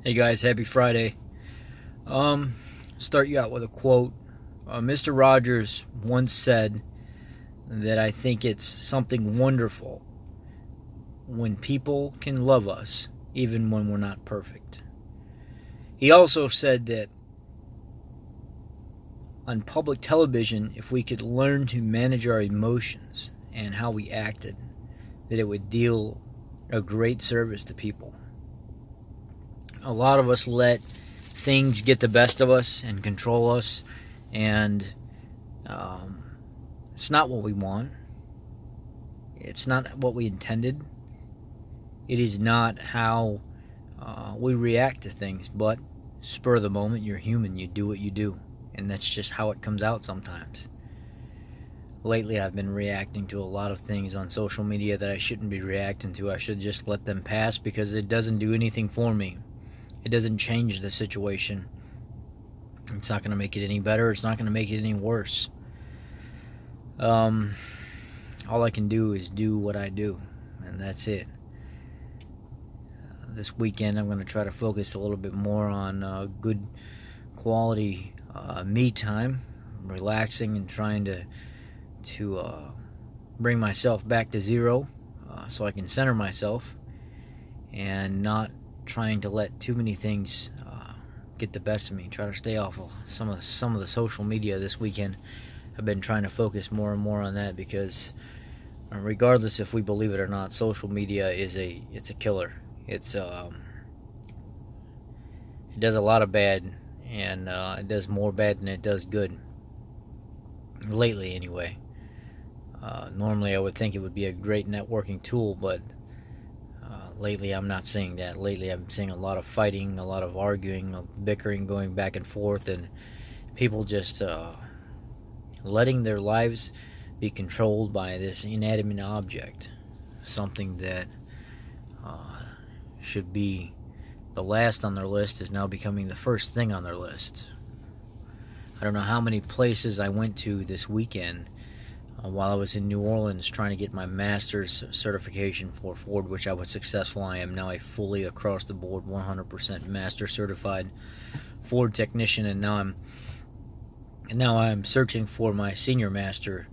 Hey guys, happy Friday. Um, Start you out with a quote. Mr. Rogers once said that I think it's something wonderful when people can love us even when we're not perfect. He also said that on public television, if we could learn to manage our emotions and how we acted, that it would deal a great service to people. A lot of us let things get the best of us and control us, and um, it's not what we want. It's not what we intended. It is not how we react to things, but spur of the moment, you're human, you do what you do, and that's just how it comes out sometimes. Lately, I've been reacting to a lot of things on social media that I shouldn't be reacting to. I should just let them pass because it doesn't do anything for me. It doesn't change the situation. It's not going to make it any better. It's not going to make it any worse. All I can do is do what I do, and that's it. This weekend, I'm going to try to focus a little bit more on good quality me time, relaxing and trying to bring myself back to zero, so I can center myself and not trying to let too many things get the best of me. Try to stay off of some of the social media this weekend. I've been trying to focus more and more on that because, regardless if we believe it or not, social media it's a killer. It does a lot of bad, and it does more bad than it does good. Lately, anyway. Normally, I would think it would be a great networking tool, but lately I'm not seeing that. Lately, I'm seeing a lot of fighting, a lot of arguing, bickering, going back and forth, and people just letting their lives be controlled by this inanimate object. Something that should be the last on their list is now becoming the first thing on their list. I don't know how many places I went to this weekend while I was in New Orleans trying to get my master's certification for Ford, which I was successful. I am now a fully across the board 100% master certified Ford technician, and now I'm searching for my senior master,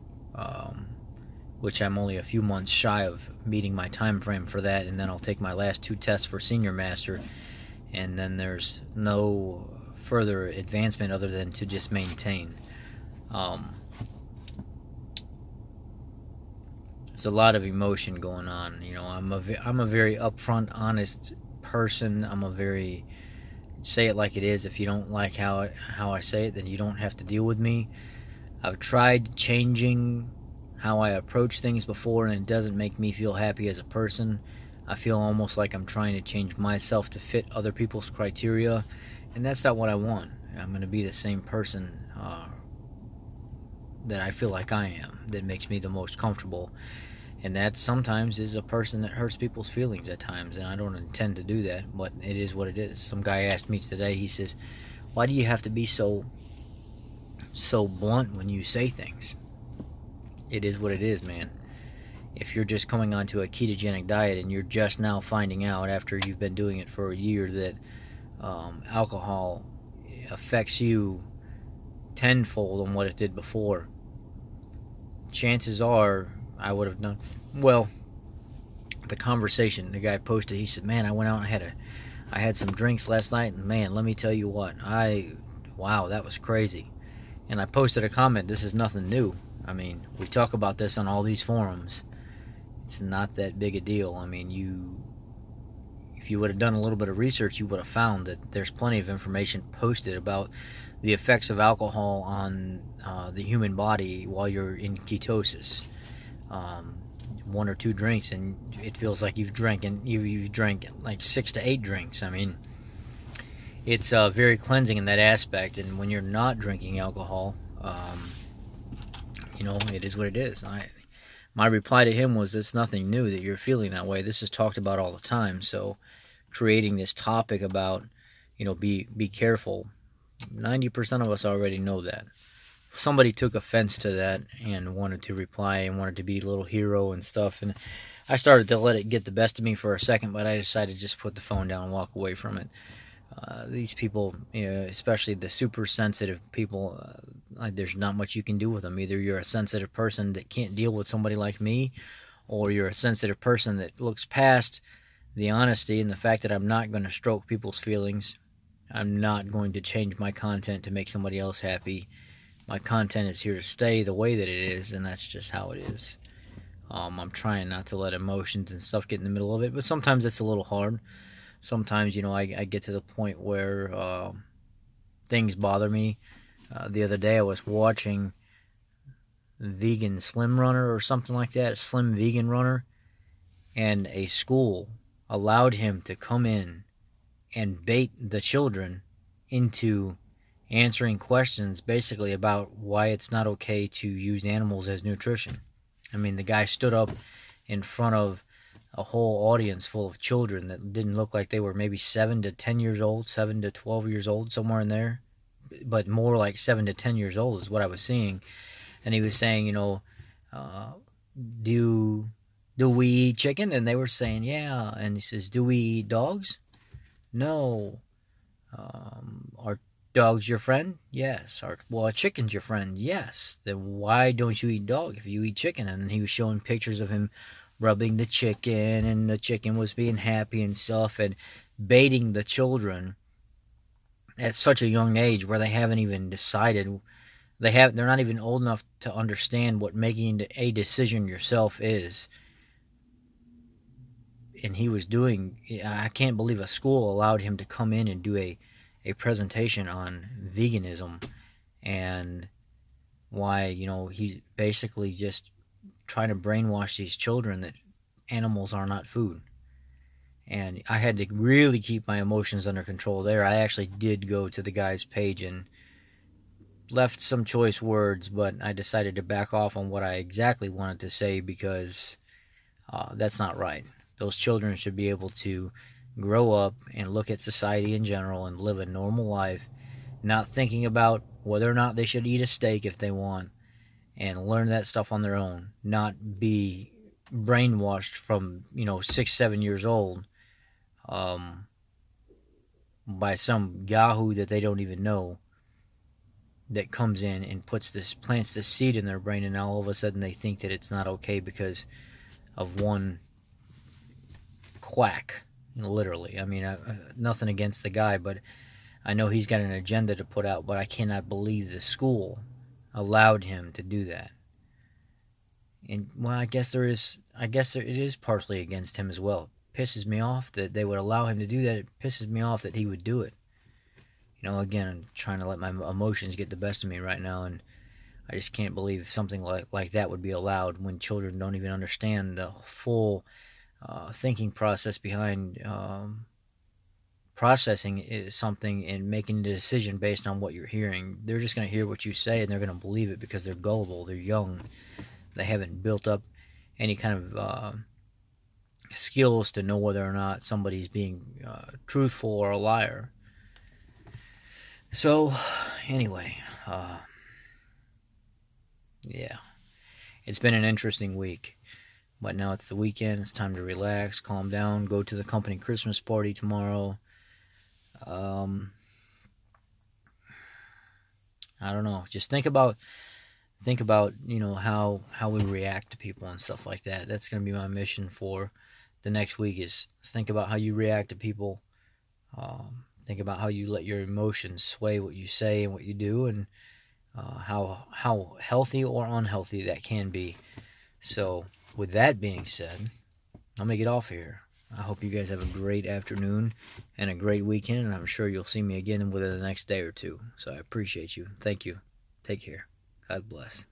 which I'm only a few months shy of meeting my time frame for that, and then I'll take my last two tests for senior master, and then there's no further advancement other than to just maintain. There's a lot of emotion going on. You know, I'm a very upfront, honest person. I'm a very say it like it is. If you don't like how I say it, then you don't have to deal with me. I've tried changing how I approach things before, and it doesn't make me feel happy as a person. I feel almost like I'm trying to change myself to fit other people's criteria, and that's not what I want. I'm going to be the same person that I feel like I am, that makes me the most comfortable. And that sometimes is a person that hurts people's feelings at times, and I don't intend to do that, but it is what it is. Some guy asked me today, he says, why do you have to be so blunt when you say things? It is what it is, man. If you're just coming onto a ketogenic diet and you're just now finding out after you've been doing it for a year that alcohol affects you tenfold on what it did before, chances are I would have done well. The conversation the guy posted, he said, man, I went out and I had some drinks last night, and man, let me tell you what, wow, that was crazy. And I posted a comment, this is nothing new. I mean, we talk about this on all these forums. It's not that big a deal. I mean, if you would have done a little bit of research, you would have found that there's plenty of information posted about the effects of alcohol on the human body while you're in ketosis. One or two drinks and it feels like you've drank like 6 to 8 drinks. I mean, it's very cleansing in that aspect. And when you're not drinking alcohol, it is what it is. My reply to him was, it's nothing new that you're feeling that way. This is talked about all the time. So creating this topic about, be careful, 90% of us already know that. Somebody took offense to that and wanted to reply and wanted to be a little hero and stuff, and I started to let it get the best of me for a second, but I decided to just put the phone down and walk away from it. These people, especially the super sensitive people, there's not much you can do with them. Either you're a sensitive person that can't deal with somebody like me, or you're a sensitive person that looks past the honesty and the fact that I'm not going to stroke people's feelings. I'm not going to change my content to make somebody else happy. My content is here to stay the way that it is, and that's just how it is. I'm trying not to let emotions and stuff get in the middle of it, but sometimes it's a little hard. Sometimes, I get to the point where things bother me. The other day I was watching Vegan Slim Runner or something like that, Slim Vegan Runner, and a school allowed him to come in and bait the children into answering questions basically about why it's not okay to use animals as nutrition. I mean, the guy stood up in front of a whole audience full of children that didn't look like they were maybe 7 to 10 years old, 7 to 12 years old, somewhere in there, but more like 7 to 10 years old is what I was seeing. And he was saying, do we eat chicken? And they were saying, yeah. And he says, do we eat dogs? No. Are dogs your friend? Yes. Are chicken's your friend? Yes. Then why don't you eat dog if you eat chicken? And he was showing pictures of him rubbing the chicken, and the chicken was being happy and stuff, and baiting the children at such a young age where they haven't even decided. They're not even old enough to understand what making a decision yourself is. And he was doing, I can't believe a school allowed him to come in and do a presentation on veganism and why, he's basically just trying to brainwash these children that animals are not food. And I had to really keep my emotions under control there. I actually did go to the guy's page and left some choice words, but I decided to back off on what I exactly wanted to say because that's not right. Those children should be able to grow up and look at society in general and live a normal life, not thinking about whether or not they should eat a steak if they want, and learn that stuff on their own, not be brainwashed from 6, 7 years old by some yahoo that they don't even know, that comes in and plants this seed in their brain, and now all of a sudden they think that it's not okay because of one quack, literally. I mean, nothing against the guy, but I know he's got an agenda to put out, but I cannot believe the school allowed him to do that. And well, I guess it is partially against him as well. It pisses me off that they would allow him to do that. It pisses me off that he would do it. Again, I'm trying to let my emotions get the best of me right now, and I just can't believe something like that would be allowed when children don't even understand the full thinking process behind processing something and making a decision based on what you're hearing. They're just going to hear what you say, and they're going to believe it because they're gullible. They're young. They haven't built up any kind of skills to know whether or not somebody's being truthful or a liar. So, anyway, yeah, it's been an interesting week, but now it's the weekend. It's time to relax, calm down, go to the company Christmas party tomorrow. I don't know. Just think about how we react to people and stuff like that. That's going to be my mission for the next week, is think about how you react to people. Think about how you let your emotions sway what you say and what you do, and how healthy or unhealthy that can be. So, with that being said, I'm going to get off here. I hope you guys have a great afternoon and a great weekend, and I'm sure you'll see me again within the next day or two. So I appreciate you. Thank you. Take care. God bless.